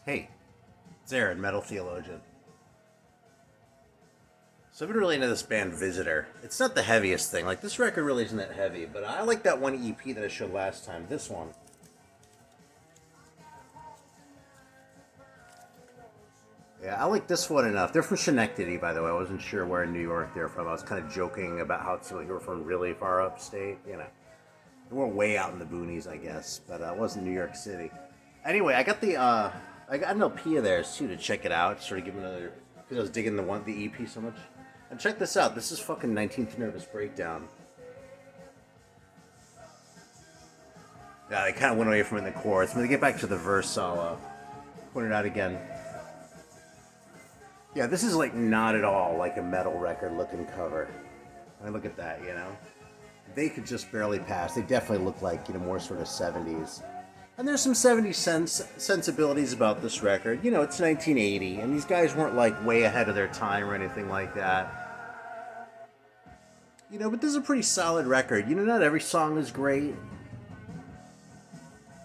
Hey, it's Aaron, Metal Theologian. So I've been really into this band Visitor. It's not the heaviest thing. Like, this record really isn't that heavy, but I like that one EP that I showed last time. This one. Yeah, I like this one enough. They're from Schenectady, by the way. I wasn't sure where in New York they're from. I was kind of joking about how it's like they were from really far upstate, you know. They were way out in the boonies, I guess, but it wasn't New York City. Anyway, I got an LP of theirs too to check it out. Sort of give another, because I was digging the EP so much. And check this out. This is fucking 19th Nervous Breakdown. Yeah, I kind of went away from it in the chorus. When they get back to the verse, I'll point it out again. Yeah, this is like not at all like a metal record looking cover. I mean, look at that, you know. They could just barely pass. They definitely look like, you know, more sort of 70s. And there's some 70s sensibilities about this record. You know, it's 1980, and these guys weren't like way ahead of their time or anything like that. You know, but this is a pretty solid record. You know, not every song is great,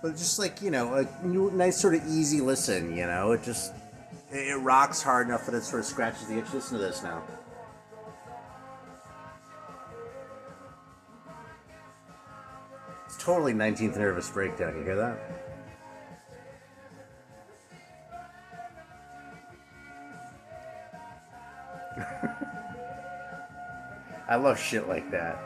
but just like, you know, a nice sort of easy listen, you know. It rocks hard enough that it sort of scratches the itch. Listen to this now. It's totally 19th Nervous Breakdown. You hear that? I love shit like that.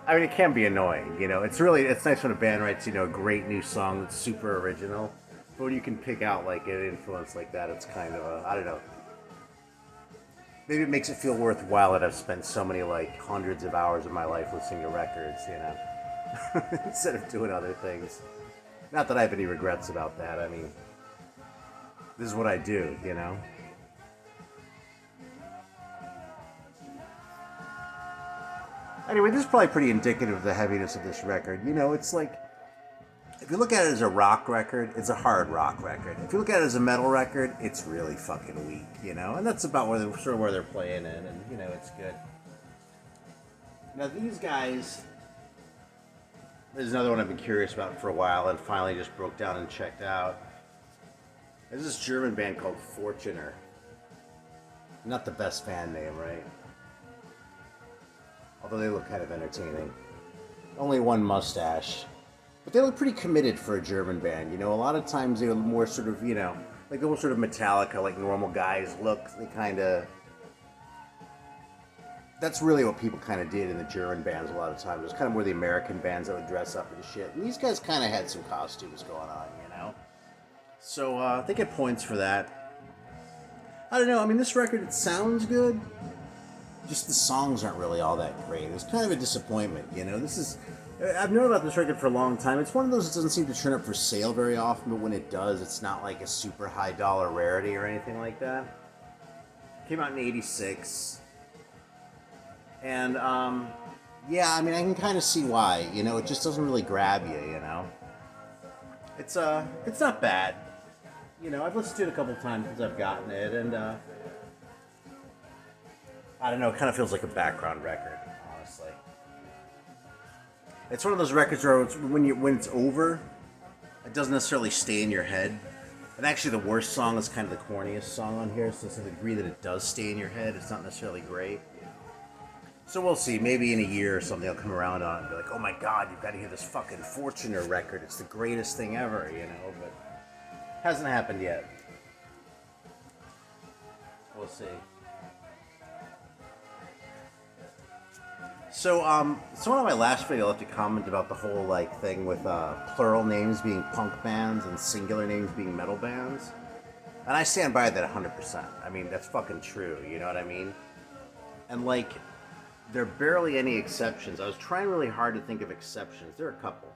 I mean, it can be annoying, you know. It's nice when a band writes, you know, a great new song that's super original. But when you can pick out like an influence like that, it's kind of I don't know. Maybe it makes it feel worthwhile that I've spent so many like hundreds of hours of my life listening to records, you know, instead of doing other things. Not that I have any regrets about that. I mean, this is what I do, you know. Anyway, this is probably pretty indicative of the heaviness of this record. You know, it's like, if you look at it as a rock record, it's a hard rock record. If you look at it as a metal record, it's really fucking weak, you know? And that's about where they're playing in, and, you know, it's good. Now, these guys, there's another one I've been curious about for a while and finally just broke down and checked out. There's this German band called Fortuner. Not the best band name, right? Although they look kind of entertaining. Only one mustache. But they look pretty committed for a German band. You know, a lot of times they're more sort of, you know, like the more sort of Metallica, like normal guys look. They kind of... That's really what people kind of did in the German bands a lot of times. It was kind of more the American bands that would dress up and shit. And these guys kind of had some costumes going on, you know? So they get points for that. I don't know. I mean, this record, it sounds good. Just the songs aren't really all that great. It's kind of a disappointment, you know? I've known about this record for a long time. It's one of those that doesn't seem to turn up for sale very often, but when it does, it's not like a super high dollar rarity or anything like that. It came out in '86. And, yeah, I mean, I can kind of see why, you know? It just doesn't really grab you, you know? It's not bad. You know, I've listened to it a couple times since I've gotten it, and, I don't know, it kind of feels like a background record, honestly. It's one of those records where when it's over, it doesn't necessarily stay in your head. And actually, the worst song is kind of the corniest song on here, so to the degree that it does stay in your head, it's not necessarily great. So we'll see. Maybe in a year or something, I'll come around on it and be like, "Oh my God, you've got to hear this fucking Fortuner record. It's the greatest thing ever," you know. But hasn't happened yet. We'll see. So one of my last video, I left a comment about the whole like thing with plural names being punk bands and singular names being metal bands, and I stand by that 100%. I mean, that's fucking true. You know what I mean? And like, there are barely any exceptions. I was trying really hard to think of exceptions. There are a couple.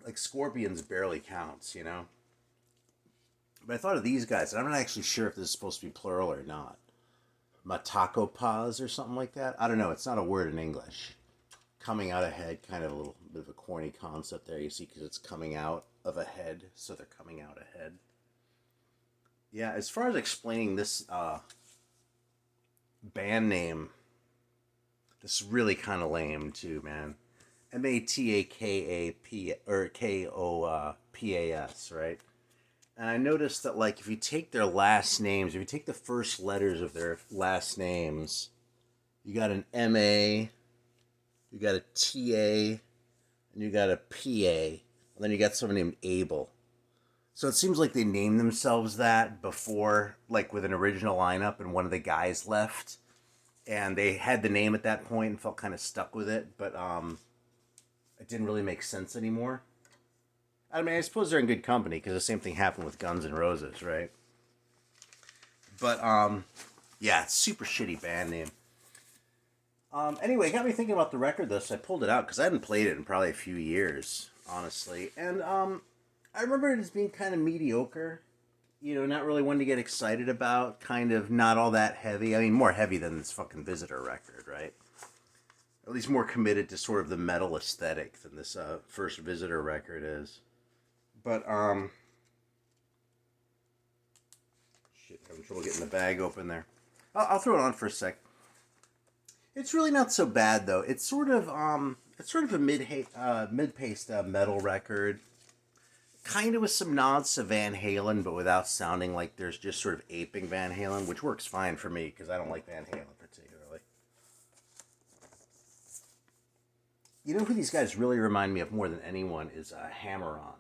Like Scorpions barely counts, you know. But I thought of these guys, and I'm not actually sure if this is supposed to be plural or not. Matakopas or something like that. I don't know. It's not a word in English. Coming out ahead, kind of a little bit of a corny concept there, you see, because it's coming out of a head, so they're coming out ahead. Yeah, as far as explaining this band name, this is really kind of lame too, man. Matakap or Kopas, right? And I noticed that like if you take their last names, if you take the first letters of their last names, you got an MA, you got a TA, and you got a PA, and then you got someone named Abel. So it seems like they named themselves that before, like with an original lineup, and one of the guys left, and they had the name at that point and felt kind of stuck with it, but it didn't really make sense anymore. I mean, I suppose they're in good company because the same thing happened with Guns N' Roses, right? But yeah, it's super shitty band name. Anyway, it got me thinking about the record though, so I pulled it out because I hadn't played it in probably a few years, honestly. And I remember it as being kind of mediocre. You know, not really one to get excited about. Kind of not all that heavy. I mean, more heavy than this fucking Visitor record, right? At least more committed to sort of the metal aesthetic than this first Visitor record is. But shit, having trouble getting the bag open there. I'll throw it on for a sec. It's really not so bad though. It's sort of a mid-paced metal record, kind of with some nods to Van Halen, but without sounding like there's just sort of aping Van Halen, which works fine for me because I don't like Van Halen particularly. You know who these guys really remind me of more than anyone is Hammer On.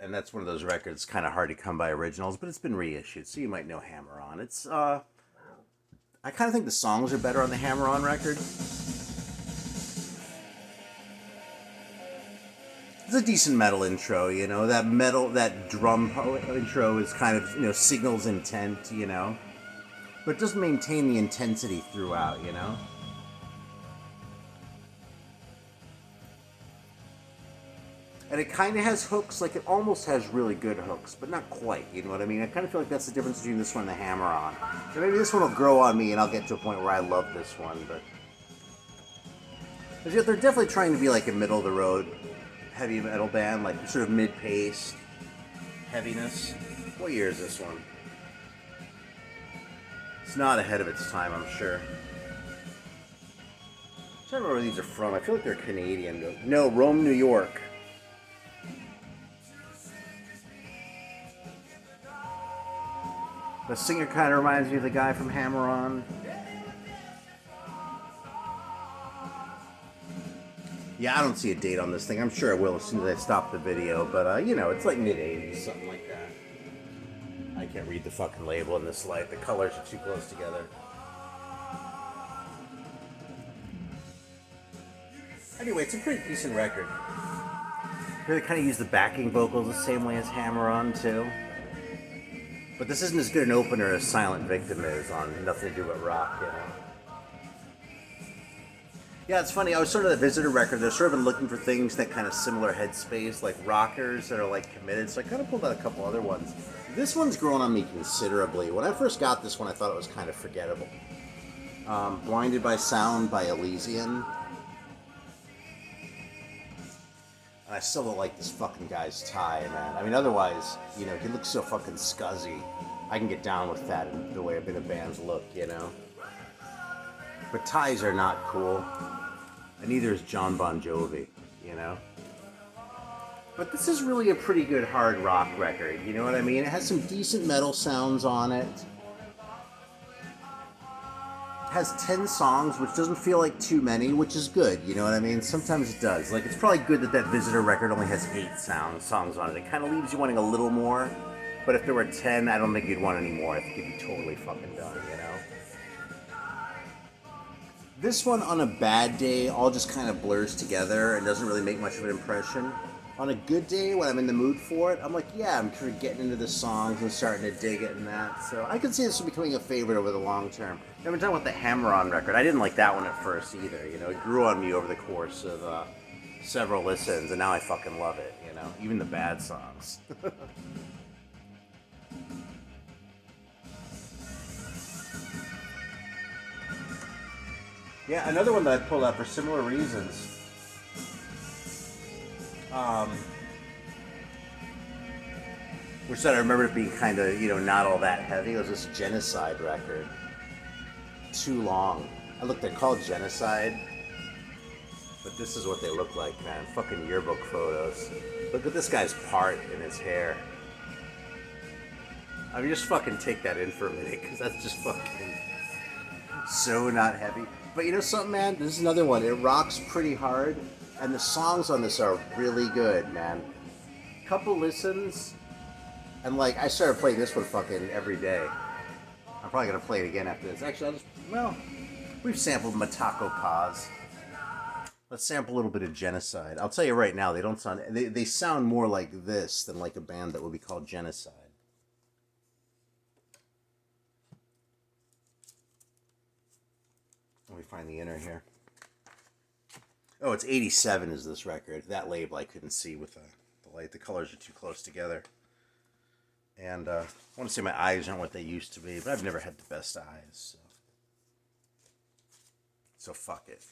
And that's one of those records kind of hard to come by originals, but it's been reissued, so you might know Hammer On. It's I kind of think the songs are better on the Hammer On record. It's a decent metal intro, you know. That drum intro is kind of, you know, signals intent, you know, but it doesn't maintain the intensity throughout, you know. And it kind of has hooks, like it almost has really good hooks, but not quite, you know what I mean? I kind of feel like that's the difference between this one and the Hammer On. So maybe this one will grow on me and I'll get to a point where I love this one, but... Because they're definitely trying to be like a middle-of-the-road heavy metal band, like sort of mid-paced heaviness. What year is this one? It's not ahead of its time, I'm sure. I'm trying to remember where these are from. I feel like they're Canadian. No, Rome, New York. The singer kind of reminds me of the guy from Hammer On. Yeah, I don't see a date on this thing. I'm sure I will as soon as I stop the video, but, you know, it's like mid-80s, something like that. I can't read the fucking label in this light. The colors are too close together. Anyway, it's a pretty decent record. They kind of use the backing vocals the same way as Hammer On, too. But this isn't as good an opener as Silent Victim is on Nothing to Do But Rock, you know? Yeah, it's funny. I was sort of the Visitor record. They're sort of been looking for things that kind of similar headspace, like rockers that are like committed. So I kind of pulled out a couple other ones. This one's grown on me considerably. When I first got this one, I thought it was kind of forgettable. Blinded by Sound by Elysian. And I still don't like this fucking guy's tie, man. I mean, otherwise, you know, he looks so fucking scuzzy. I can get down with that in the way a bit of bands look, you know? But ties are not cool. And neither is John Bon Jovi, you know? But this is really a pretty good hard rock record, you know what I mean? It has some decent metal sounds on it. It has 10 songs, which doesn't feel like too many, which is good, you know what I mean? Sometimes it does. Like, it's probably good that Visitor record only has 8 songs on it. It kind of leaves you wanting a little more, but if there were 10, I don't think you'd want any more. I think you'd be totally fucking done, you know? This one, on a bad day, all just kind of blurs together and doesn't really make much of an impression. On a good day, when I'm in the mood for it, I'm like, yeah, I'm kind of getting into the songs and starting to dig it and that. So I could see this becoming a favorite over the long term. I've been talking about the Hammer On record. I didn't like that one at first either. You know, it grew on me over the course of several listens, and now I fucking love it. You know, even the bad songs. Yeah, another one that I pulled out for similar reasons. Which that I remember it being kind of, you know, not all that heavy. It was this Genocide record. Too Long. Look, they're called Genocide, but this is what they look like, man. Fucking yearbook photos. Look at this guy's part in his hair. I mean, just fucking take that in for a minute, because that's just fucking so not heavy. But you know something, man? This is another one. It rocks pretty hard, and the songs on this are really good, man. Couple listens, and like, I started playing this one fucking every day. I'm probably gonna play it again after this. Actually, I'll just, well, we've sampled Matako Paz. Let's sample a little bit of Genocide. I'll tell you right now, they don't sound, they sound more like this than like a band that would be called Genocide. Let me find the inner here. Oh, it's 87 is this record. That label I couldn't see with the light. The colors are too close together. And I want to say my eyes aren't what they used to be, but I've never had the best eyes. So fuck it.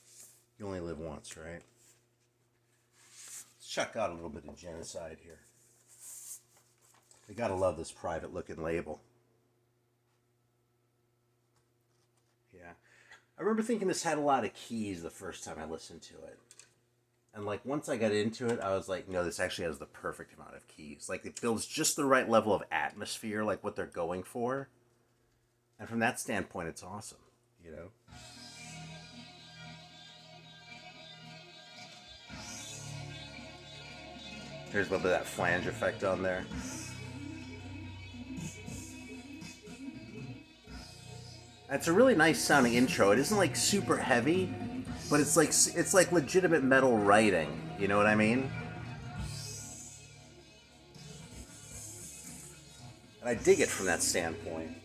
You only live once, right? Let's check out a little bit of Genocide here. You gotta love this private looking label. Yeah. I remember thinking this had a lot of keys the first time I listened to it. And like once I got into it, I was like, no, this actually has the perfect amount of keys. Like it builds just the right level of atmosphere, like what they're going for. And from that standpoint, it's awesome, you know? Here's a little bit of that flange effect on there. It's a really nice sounding intro. It isn't like super heavy, but it's like legitimate metal writing. You know what I mean? And I dig it from that standpoint.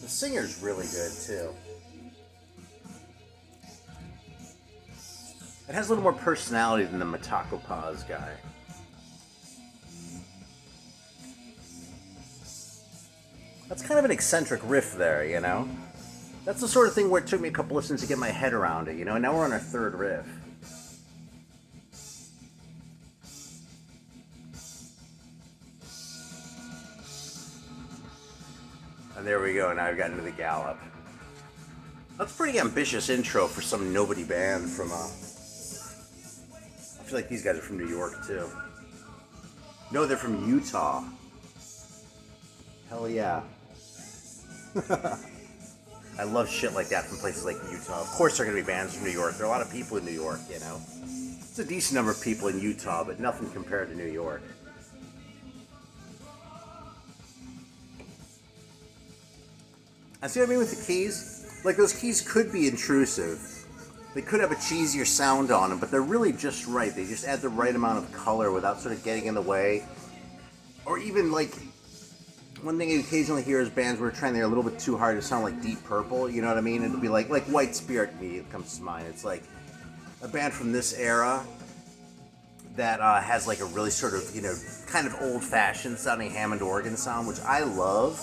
The singer's really good too. It has a little more personality than the Matako Paz guy. That's kind of an eccentric riff there, you know? That's the sort of thing where it took me a couple listens to get my head around it, you know? And now we're on our third riff. And there we go, now I've gotten into the gallop. That's a pretty ambitious intro for some nobody band from, I feel like these guys are from New York, too. No, they're from Utah. Hell yeah. I love shit like that from places like Utah. Of course there are going to be bands from New York. There are a lot of people in New York, you know. It's a decent number of people in Utah, but nothing compared to New York. I see what I mean with the keys? Like, those keys could be intrusive. They could have a cheesier sound on them, but they're really just right. They just add the right amount of color without sort of getting in the way. Or even, like, one thing you occasionally hear is bands where they're trying a little bit too hard to sound like Deep Purple, you know what I mean? It'll be like White Spirit comes to mind. It's like a band from this era that has like a really sort of, you know, kind of old-fashioned sounding Hammond organ sound, which I love,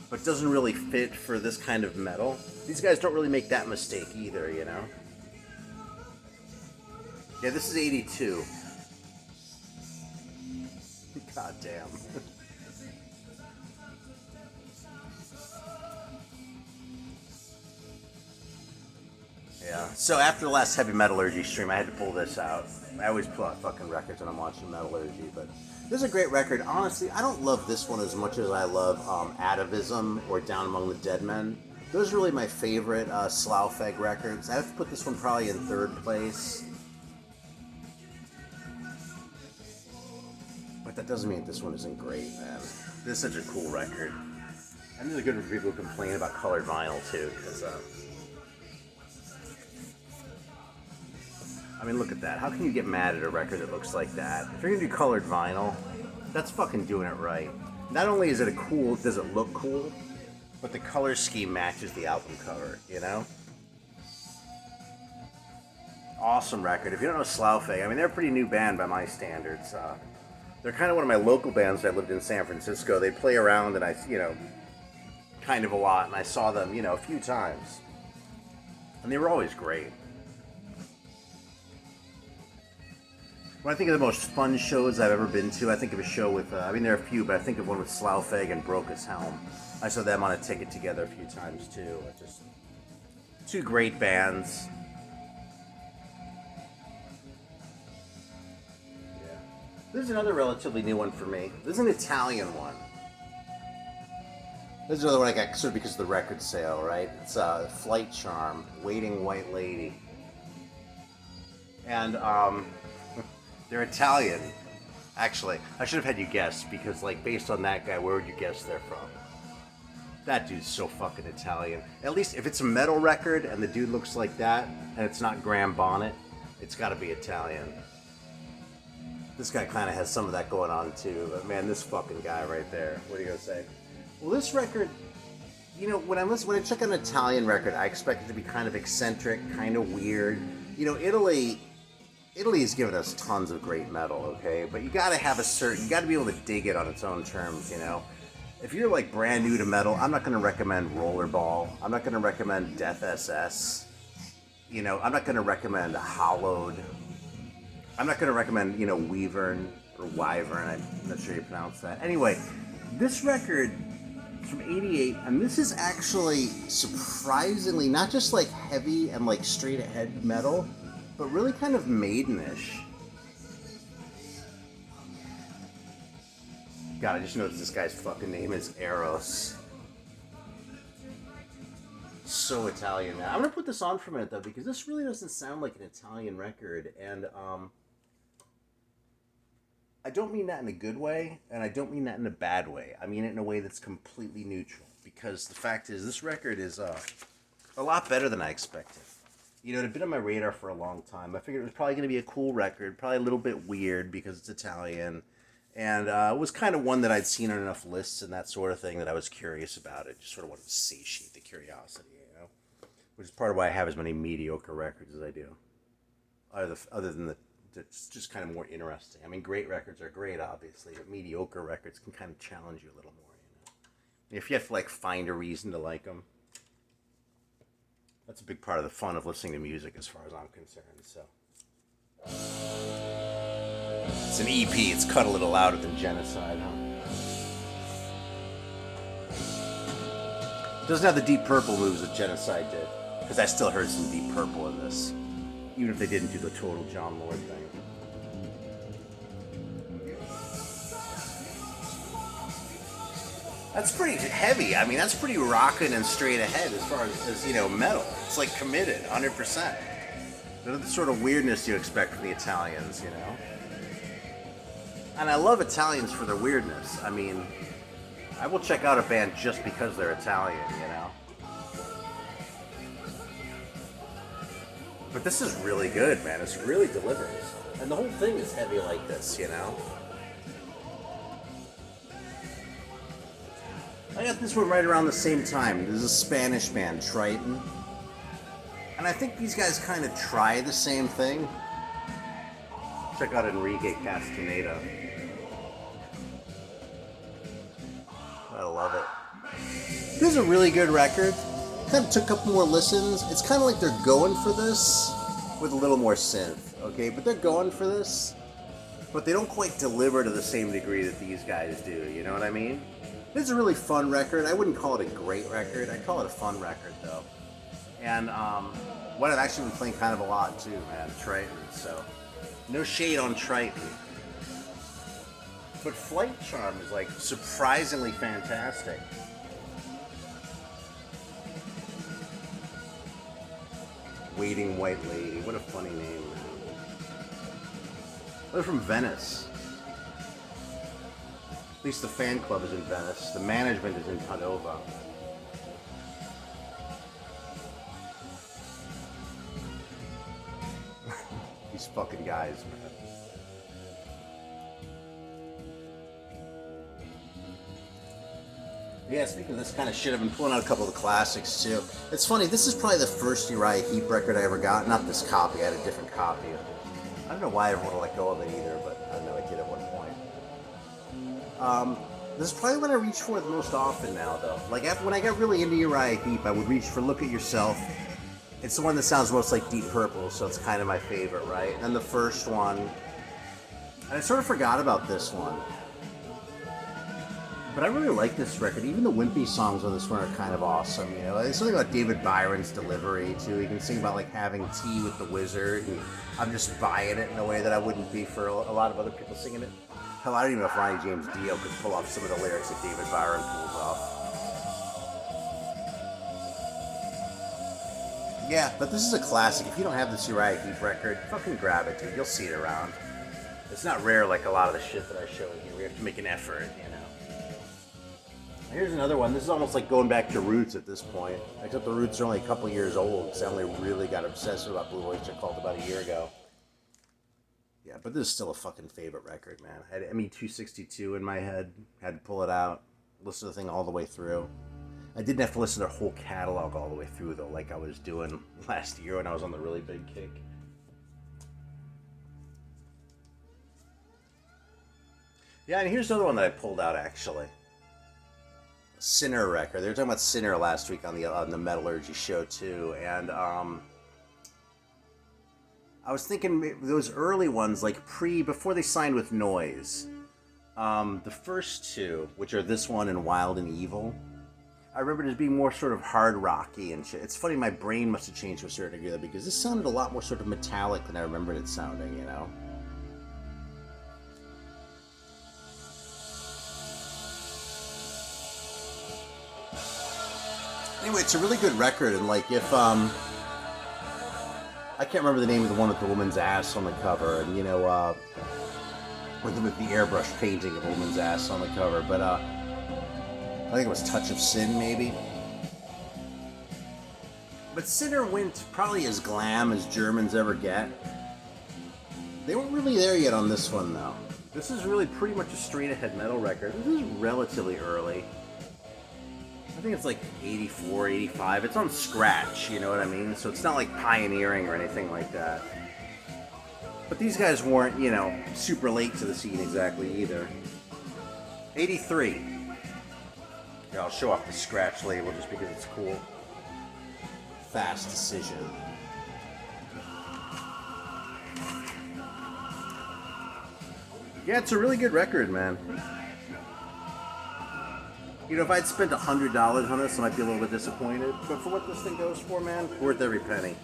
but doesn't really fit for this kind of metal. These guys don't really make that mistake either, you know? Yeah, this is 82. God damn. Yeah. So after the last Heavy Metallurgy stream, I had to pull this out. I always pull out fucking records when I'm watching Metallurgy, but this is a great record. Honestly, I don't love this one as much as I love Atavism or Down Among the Dead Men. Those are really my favorite Slough-Feg records. I have to put this one probably in third place. But that doesn't mean this one isn't great, man. This is such a cool record. And really good for people who complain about colored vinyl, too, because... I mean, look at that. How can you get mad at a record that looks like that? If you're gonna do colored vinyl, that's fucking doing it right. Not only is it does it look cool, but the color scheme matches the album cover, you know? Awesome record. If you don't know Slough-Feg, I mean, they're a pretty new band by my standards. They're kind of one of my local bands that lived in San Francisco. They play around, and I, you know, kind of a lot, and I saw them, you know, a few times. And they were always great. When I think of the most fun shows I've ever been to, I think of a show with, I mean, there are a few, but I think of one with Slough-Feg and Brokus Helm. I saw them on a ticket together a few times, too. Two great bands. Yeah. This is another relatively new one for me. This is an Italian one. This is another one I got sort of because of the record sale, right? It's Flight Charm, Waiting White Lady. And they're Italian. Actually, I should have had you guess, because like based on that guy, where would you guess they're from? That dude's so fucking Italian. At least if it's a metal record and the dude looks like that, and it's not Graham Bonnet, it's gotta be Italian. This guy kind of has some of that going on too, but man, this fucking guy right there. What are you gonna say? Well, this record, you know, when I check an Italian record, I expect it to be kind of eccentric, kind of weird. You know, Italy has given us tons of great metal, okay? But you gotta be able to dig it on its own terms, you know? If you're like brand new to metal, I'm not gonna recommend Rollerball. I'm not gonna recommend Death SS. You know, I'm not gonna recommend Hollowed. I'm not gonna recommend, you know, Wyvern or Wyvern. I'm not sure you pronounce that. Anyway, this record is from '88, and this is actually surprisingly not just like heavy and like straight ahead metal, but really kind of maidenish. God, I just noticed this guy's fucking name is Eros. So Italian, man. I'm gonna put this on for a minute though, because this really doesn't sound like an Italian record, and I don't mean that in a good way, and I don't mean that in a bad way. I mean it in a way that's completely neutral, because the fact is, this record is a lot better than I expected. You know, it had been on my radar for a long time. I figured it was probably going to be a cool record, probably a little bit weird because it's Italian, and it was kind of one that I'd seen on enough lists and that sort of thing that I was curious about it. Just sort of wanted to satiate the curiosity, you know? Which is part of why I have as many mediocre records as I do. Other than it's just kind of more interesting. I mean, great records are great, obviously, but mediocre records can kind of challenge you a little more, you know? If you have to, like, find a reason to like them. That's a big part of the fun of listening to music as far as I'm concerned, so. It's an EP, it's cut a little louder than Genocide, huh? Doesn't have the Deep Purple moves that Genocide did, because I still heard some Deep Purple in this, even if they didn't do the total John Lord thing. That's pretty heavy. I mean, that's pretty rockin' and straight ahead as far as you know, metal. It's like committed, 100%. They're the sort of weirdness you expect from the Italians, you know? And I love Italians for their weirdness. I mean, I will check out a band just because they're Italian, you know? But this is really good, man. It's really delivers. And the whole thing is heavy like this, you know? I got this one right around the same time. There's a Spanish band, Triton. And I think these guys kind of try the same thing. Check out Enrique Castaneda. I love it. This is a really good record. Kind of took a couple more listens. It's kind of like they're going for this with a little more synth, okay? But they're going for this, but they don't quite deliver to the same degree that these guys do, you know what I mean? This is a really fun record. I wouldn't call it a great record. I'd call it a fun record, though. And what I've actually been playing kind of a lot, too, man, Triton. So, no shade on Triton. But Flight Charm is, like, surprisingly fantastic. Waiting White Lady. What a funny name, man. They're from Venice. At least the fan club is in Venice. The management is in Padova. These fucking guys, man. Yeah, speaking of this kind of shit, I've been pulling out a couple of the classics, too. It's funny, this is probably the first Uriah Heep record I ever got. Not this copy, I had a different copy. I don't know why I ever want to let go of it either, but I know I did at one point. This is probably what I reach for the most often now, though. Like, when I got really into Uriah Heep, I would reach for Look at Yourself. It's the one that sounds most like Deep Purple, so it's kind of my favorite, right? And then the first one, and I sort of forgot about this one. But I really like this record. Even the wimpy songs on this one are kind of awesome. You know, there's something about David Byron's delivery too. He can sing about like having tea with the wizard, and I'm just buying it in a way that I wouldn't be for a lot of other people singing it. Hell, I don't even know if Ronnie James Dio could pull off some of the lyrics that David Byron pulls off. Yeah, but this is a classic. If you don't have this Uriah Heep record, fucking grab it, dude. You'll see it around. It's not rare like a lot of the shit that I show here. We have to make an effort, you know. Here's another one. This is almost like going back to Roots at this point. Except the Roots are only a couple years old, because I only really got obsessed about Blue Oyster Cult about a year ago. Yeah, but this is still a fucking favorite record, man. I had ME262 in my head. Had to pull it out. Listen to the thing all the way through. I didn't have to listen to their whole catalog all the way through, though, like I was doing last year when I was on the really big kick. Yeah, and here's another one that I pulled out, actually. Sinner record. They were talking about Sinner last week on the Metallurgy show too, and I was thinking those early ones, like before they signed with Noise, the first two, which are this one and Wild and Evil, I remember it as being more sort of hard rocky and shit. It's funny, my brain must have changed to a certain degree because this sounded a lot more sort of metallic than I remembered it sounding, you know. Anyway, it's a really good record, and like if I can't remember the name of the one with the woman's ass on the cover, and you know, with the airbrush painting of a woman's ass on the cover, but I think it was Touch of Sin, maybe. But Sinner went probably as glam as Germans ever get. They weren't really there yet on this one, though. This is really pretty much a straight-ahead metal record. This is relatively early. I think it's like 84, 85. It's on Scratch, you know what I mean? So it's not like pioneering or anything like that. But these guys weren't, you know, super late to the scene exactly either. 83. Here, I'll show off the Scratch label just because it's cool. Fast Decision. Yeah, it's a really good record, man. You know, if I'd spent $100 on this, I might be a little bit disappointed. But for what this thing goes for, man, worth every penny.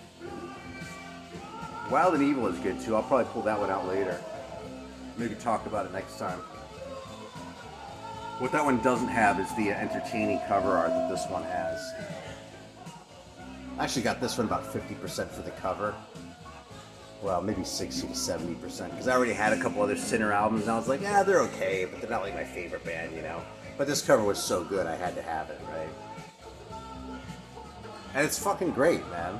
Wild and Evil is good, too. I'll probably pull that one out later. Maybe talk about it next time. What that one doesn't have is the entertaining cover art that this one has. I actually got this one about 50% for the cover. Well, maybe 60 to 70%. Because I already had a couple other Sinner albums, and I was like, yeah, they're okay, but they're not like my favorite band, you know? But this cover was so good, I had to have it, right? And it's fucking great, man.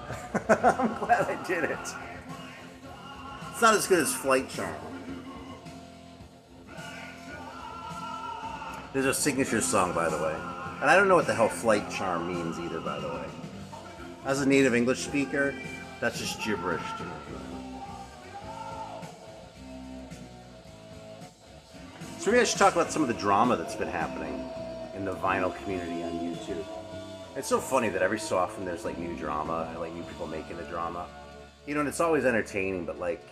I'm glad I did it. It's not as good as Flight Charm. There's a signature song, by the way. And I don't know what the hell Flight Charm means either, by the way. As a native English speaker, that's just gibberish to me. So maybe I should talk about some of the drama that's been happening in the vinyl community on YouTube. It's so funny that every so often there's like new drama and like new people making the drama. You know, and it's always entertaining, but like,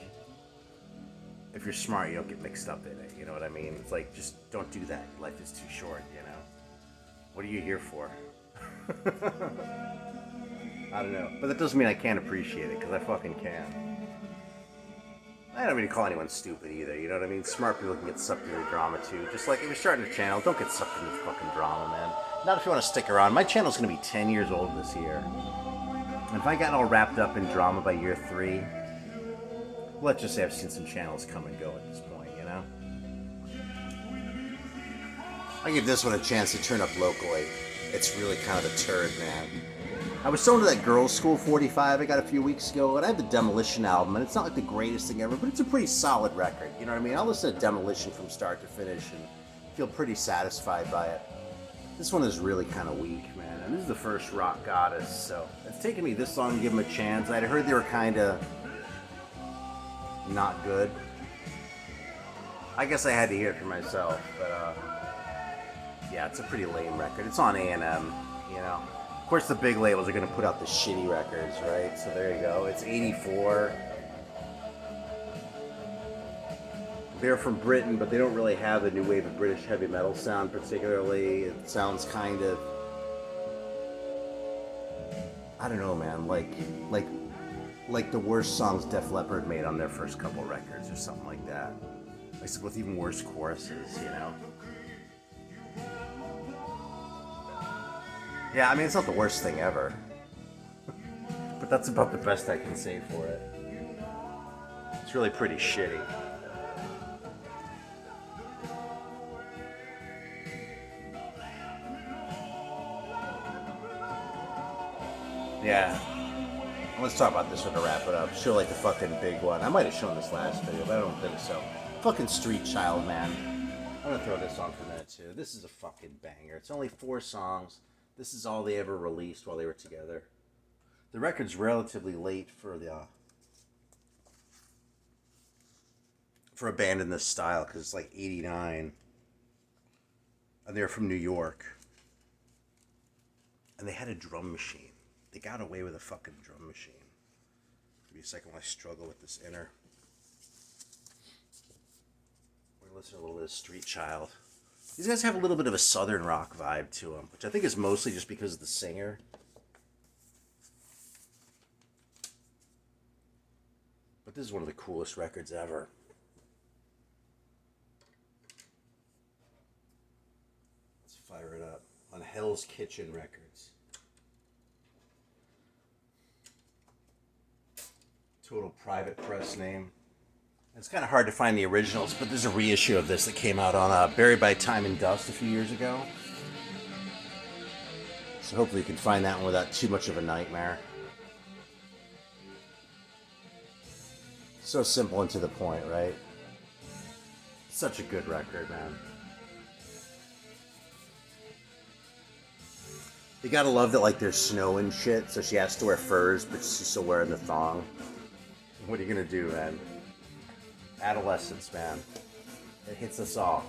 if you're smart, you don't get mixed up in it. You know what I mean? It's like, just don't do that. Life is too short, you know? What are you here for? I don't know. But that doesn't mean I can't appreciate it, because I fucking can. I don't mean to call anyone stupid either, you know what I mean? Smart people can get sucked into drama too. Just like if you're starting a channel, don't get sucked into fucking drama, man. Not if you want to stick around. My channel's going to be 10 years old this year. And if I got all wrapped up in drama by year 3, let's just say I've seen some channels come and go at this point, you know? I give this one a chance to turn up locally. It's really kind of a turd, man. I was so into that Girls' School 45 I got a few weeks ago, and I have the Demolition album, and it's not like the greatest thing ever, but it's a pretty solid record, you know what I mean? I'll listen to Demolition from start to finish and feel pretty satisfied by it. This one is really kind of weak, man, and this is the first Rock Goddess, so it's taken me this long to give them a chance. I'd heard they were kind of not good. I guess I had to hear it for myself, but yeah, it's a pretty lame record. It's on A&M, you know? Of course, the big labels are going to put out the shitty records, right? So there you go. It's 84. They're from Britain, but they don't really have the new wave of British heavy metal sound particularly. It sounds kind of, I don't know, man, like like the worst songs Def Leppard made on their first couple records or something like that. Like with even worse choruses, you know? Yeah, I mean, it's not the worst thing ever. But that's about the best I can say for it. It's really pretty shitty. Yeah. Let's talk about this one to wrap it up. Show like the fucking big one. I might have shown this last video, but I don't think so. Fucking Street Child, man. I'm gonna throw this on for a minute too. This is a fucking banger. It's only 4 songs. This is all they ever released while they were together. The record's relatively late for a band in this style because it's like '89, and they're from New York, and they had a drum machine. They got away with a fucking drum machine. Give me a second while I struggle with this inner. We're gonna listen to a little bit of Street Child. These guys have a little bit of a southern rock vibe to them, which I think is mostly just because of the singer. But this is one of the coolest records ever. Let's fire it up. On Hell's Kitchen Records. Total private press name. It's kind of hard to find the originals, but there's a reissue of this that came out on Buried by Time and Dust a few years ago. So hopefully you can find that one without too much of a nightmare. So simple and to the point, right? Such a good record, man. You gotta love that, like, there's snow and shit, so she has to wear furs, but she's still wearing the thong. What are you gonna do, man? Adolescence, man. It hits us all.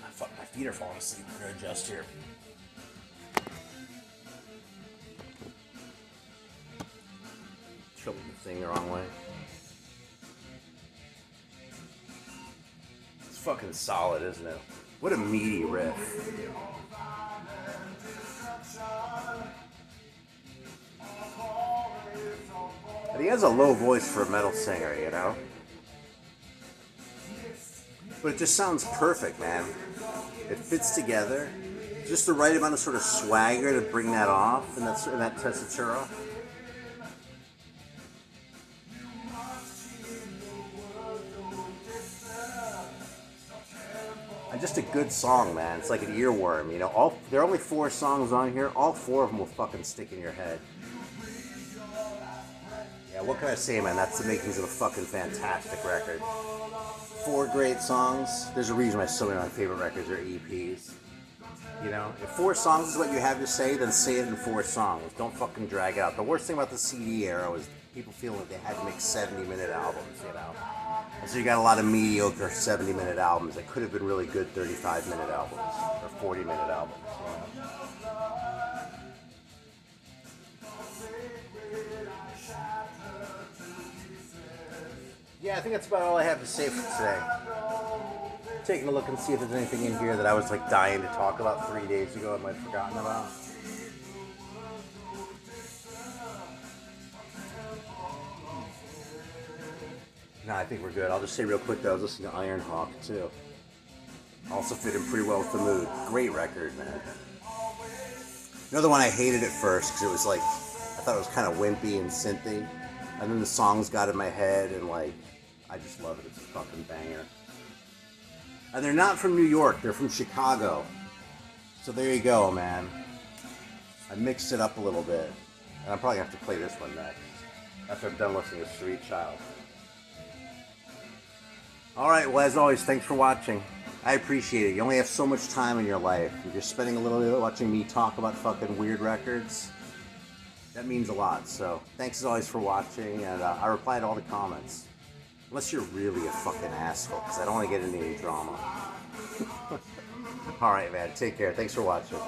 Ah, fuck, my feet are falling asleep. I'm gonna adjust here. Tilting the thing the wrong way. It's fucking solid, isn't it? What a meaty riff. And he has a low voice for a metal singer, you know? But it just sounds perfect, man. It fits together. Just the right amount of sort of swagger to bring that off in that tessitura. And just a good song, man. It's like an earworm, you know? There are only 4 songs on here. All 4 of them will fucking stick in your head. Yeah, what can I say, man? That's the makings of a fucking fantastic record. 4 great songs. There's a reason why so many of my favorite records are EPs. You know, if 4 songs is what you have to say, then say it in 4 songs. Don't fucking drag it out. The worst thing about the CD era was people feeling like they had to make 70-minute albums, you know? And so you got a lot of mediocre 70-minute albums that could have been really good 35-minute albums or 40-minute albums, you know? Yeah, I think that's about all I have to say for today. Taking a look and see if there's anything in here that I was like dying to talk about 3 days ago I might have forgotten about. No, I think we're good. I'll just say real quick that I was listening to Iron Hawk too. Also fit in pretty well with the mood. Great record, man. Another one I hated at first because it was like, I thought it was kind of wimpy and synthy. And then the songs got in my head and like, I just love it. It's a fucking banger. And they're not from New York. They're from Chicago. So there you go, man. I mixed it up a little bit. And I'm probably going to have to play this one next. After I'm done listening to Street Child. Alright, well as always, thanks for watching. I appreciate it. You only have so much time in your life. You're just spending a little bit watching me talk about fucking weird records. That means a lot. So thanks as always for watching. And I reply to all the comments. Unless you're really a fucking asshole, because I don't want to get into any drama. Alright, man. Take care. Thanks for watching.